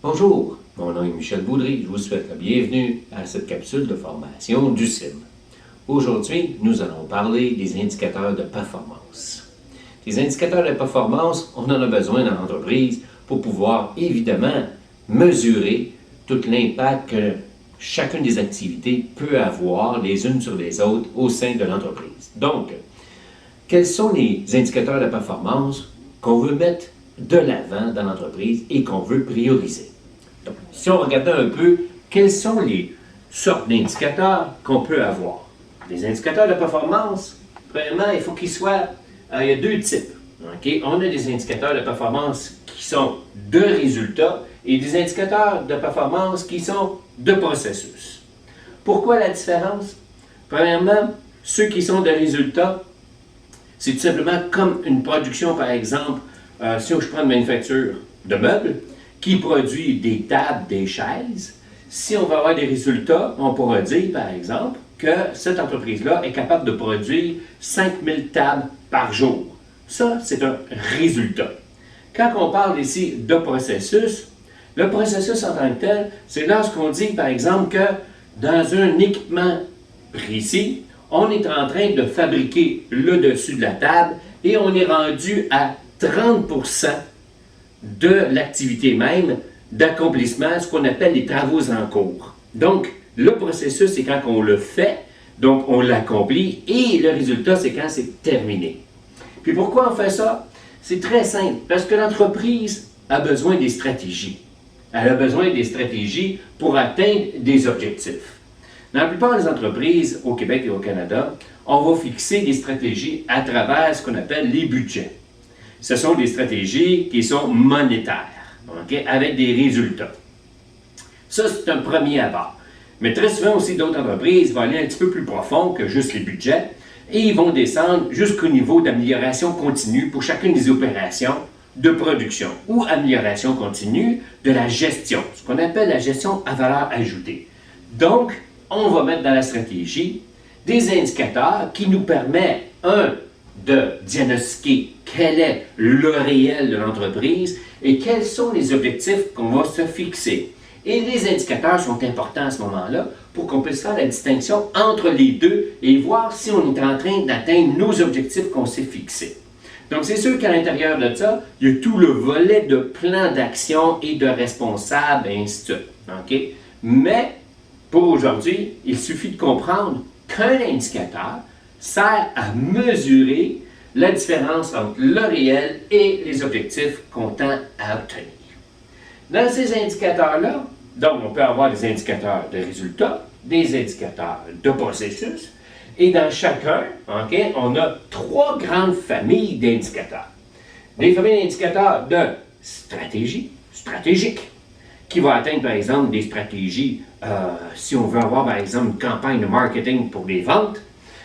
Bonjour, mon nom est Michel Boudry, je vous souhaite la bienvenue à cette capsule de formation du CIM. Aujourd'hui, nous allons parler des indicateurs de performance. Les indicateurs de performance, on en a besoin dans l'entreprise pour pouvoir évidemment mesurer tout l'impact que chacune des activités peut avoir les unes sur les autres au sein de l'entreprise. Donc, quels sont les indicateurs de performance qu'on veut mettre de l'avant dans l'entreprise et qu'on veut prioriser? Donc, si on regardait un peu, quelles sont les sortes d'indicateurs qu'on peut avoir? Les indicateurs de performance, premièrement, il faut qu'ils soient, il y a deux types. Okay? On a des indicateurs de performance qui sont de résultats et des indicateurs de performance qui sont de processus. Pourquoi la différence? Premièrement, ceux qui sont de résultats, c'est tout simplement comme une production, par exemple, si je prends une manufacture de meubles, qui produit des tables, des chaises. Si on va avoir des résultats, on pourra dire, par exemple, que cette entreprise-là est capable de produire 5000 tables par jour. Ça, c'est un résultat. Quand on parle ici de processus, le processus en tant que tel, c'est lorsqu'on dit, par exemple, que dans un équipement précis, on est en train de fabriquer le dessus de la table et on est rendu à 30% de l'activité même d'accomplissement, ce qu'on appelle les travaux en cours. Donc, le processus, c'est quand on le fait, donc on l'accomplit, et le résultat, c'est quand c'est terminé. Puis pourquoi on fait ça? C'est très simple, parce que l'entreprise a besoin des stratégies. Elle a besoin des stratégies pour atteindre des objectifs. Dans la plupart des entreprises au Québec et au Canada, on va fixer des stratégies à travers ce qu'on appelle les budgets. Ce sont des stratégies qui sont monétaires, okay, avec des résultats. Ça, c'est un premier abord. Mais très souvent aussi, d'autres entreprises vont aller un petit peu plus profond que juste les budgets et ils vont descendre jusqu'au niveau d'amélioration continue pour chacune des opérations de production ou amélioration continue de la gestion, ce qu'on appelle la gestion à valeur ajoutée. Donc, on va mettre dans la stratégie des indicateurs qui nous permettent, de diagnostiquer quel est le réel de l'entreprise et quels sont les objectifs qu'on va se fixer. Et les indicateurs sont importants à ce moment-là pour qu'on puisse faire la distinction entre les deux et voir si on est en train d'atteindre nos objectifs qu'on s'est fixés. Donc, c'est sûr qu'à l'intérieur de ça, il y a tout le volet de plan d'action et de responsable, et ainsi de suite. Okay? Mais, pour aujourd'hui, il suffit de comprendre qu'un indicateur sert à mesurer la différence entre le réel et les objectifs qu'on tend à obtenir. Dans ces indicateurs-là, donc on peut avoir des indicateurs de résultats, des indicateurs de processus, et dans chacun, okay, on a trois grandes familles d'indicateurs. Des familles d'indicateurs de stratégie, stratégique, qui va atteindre par exemple des stratégies, si on veut avoir par exemple une campagne de marketing pour les ventes,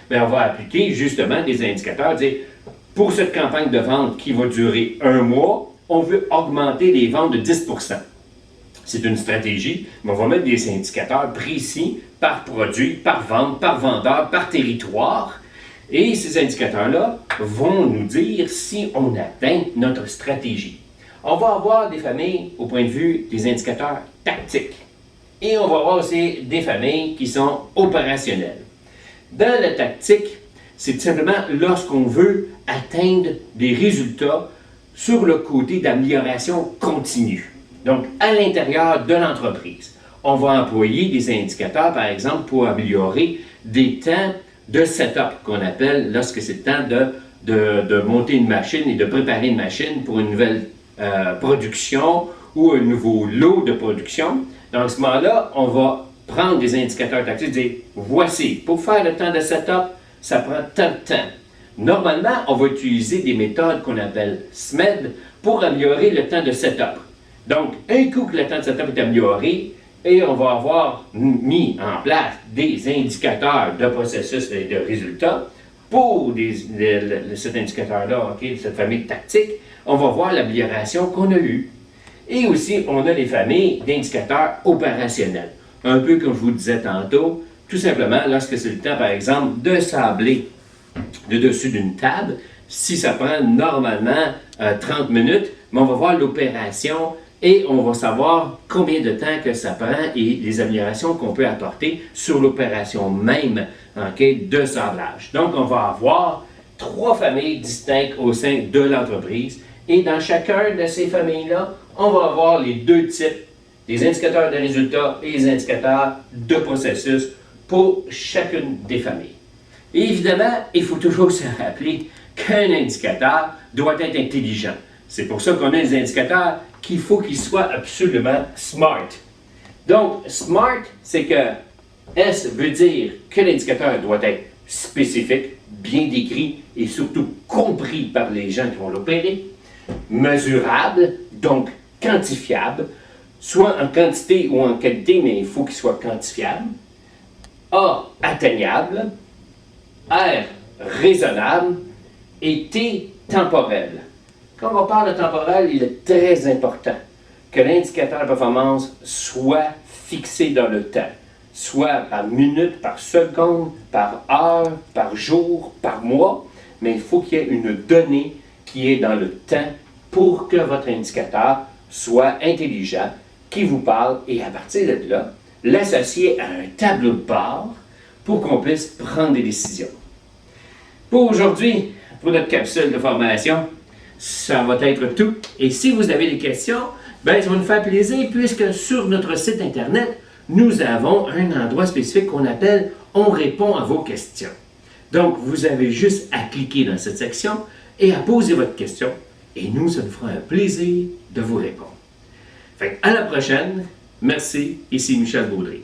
bien, on va appliquer justement des indicateurs, dire pour cette campagne de vente qui va durer un mois, on veut augmenter les ventes de 10%. C'est une stratégie, mais on va mettre des indicateurs précis par produit, par vente, par vendeur, par territoire. Et ces indicateurs-là vont nous dire si on atteint notre stratégie. On va avoir des familles au point de vue des indicateurs tactiques. Et on va avoir aussi des familles qui sont opérationnelles. Dans la tactique, c'est tout simplement lorsqu'on veut atteindre des résultats sur le côté d'amélioration continue. Donc, à l'intérieur de l'entreprise, on va employer des indicateurs, par exemple, pour améliorer des temps de setup qu'on appelle lorsque c'est le temps de monter une machine et de préparer une machine pour une nouvelle production ou un nouveau lot de production. Donc, à ce moment-là, on va prendre des indicateurs tactiques et dire, voici, pour faire le temps de setup, ça prend tant de temps. Normalement, on va utiliser des méthodes qu'on appelle SMED pour améliorer le temps de setup. Donc, un coup que le temps de setup est amélioré, et on va avoir mis en place des indicateurs de processus et de résultats pour cet indicateur-là, okay, cette famille tactique, on va voir l'amélioration qu'on a eue. Et aussi, on a les familles d'indicateurs opérationnels. Un peu comme je vous disais tantôt, tout simplement, lorsque c'est le temps, par exemple, de sabler le dessus d'une table, si ça prend normalement 30 minutes, mais on va voir l'opération et on va savoir combien de temps que ça prend et les améliorations qu'on peut apporter sur l'opération même de sablage. Donc, on va avoir 3 familles distinctes au sein de l'entreprise et dans chacun de ces familles-là, on va avoir les 2 types, des indicateurs de résultats et les indicateurs de processus pour chacune des familles. Et évidemment, il faut toujours se rappeler qu'un indicateur doit être intelligent. C'est pour ça qu'on a des indicateurs qu'il faut qu'ils soient absolument smart. Donc, smart, c'est que S veut dire que l'indicateur doit être spécifique, bien décrit et surtout compris par les gens qui vont l'opérer, mesurable, donc quantifiable, soit en quantité ou en qualité, mais il faut qu'il soit quantifiable, A, atteignable, R, raisonnable et T, temporel. Quand on parle de temporel, il est très important que l'indicateur de performance soit fixé dans le temps, soit par minute, par seconde, par heure, par jour, par mois, mais il faut qu'il y ait une donnée qui est dans le temps pour que votre indicateur soit intelligent, qui vous parle et à partir de là, l'associer à un tableau de bord pour qu'on puisse prendre des décisions. Pour aujourd'hui, pour notre capsule de formation, ça va être tout. Et si vous avez des questions, ben, ça va nous faire plaisir puisque sur notre site Internet, nous avons un endroit spécifique qu'on appelle « On répond à vos questions ». Donc, vous avez juste à cliquer dans cette section et à poser votre question. Et nous, ça nous fera un plaisir de vous répondre. Fait à la prochaine. Merci. Ici Michel Baudry.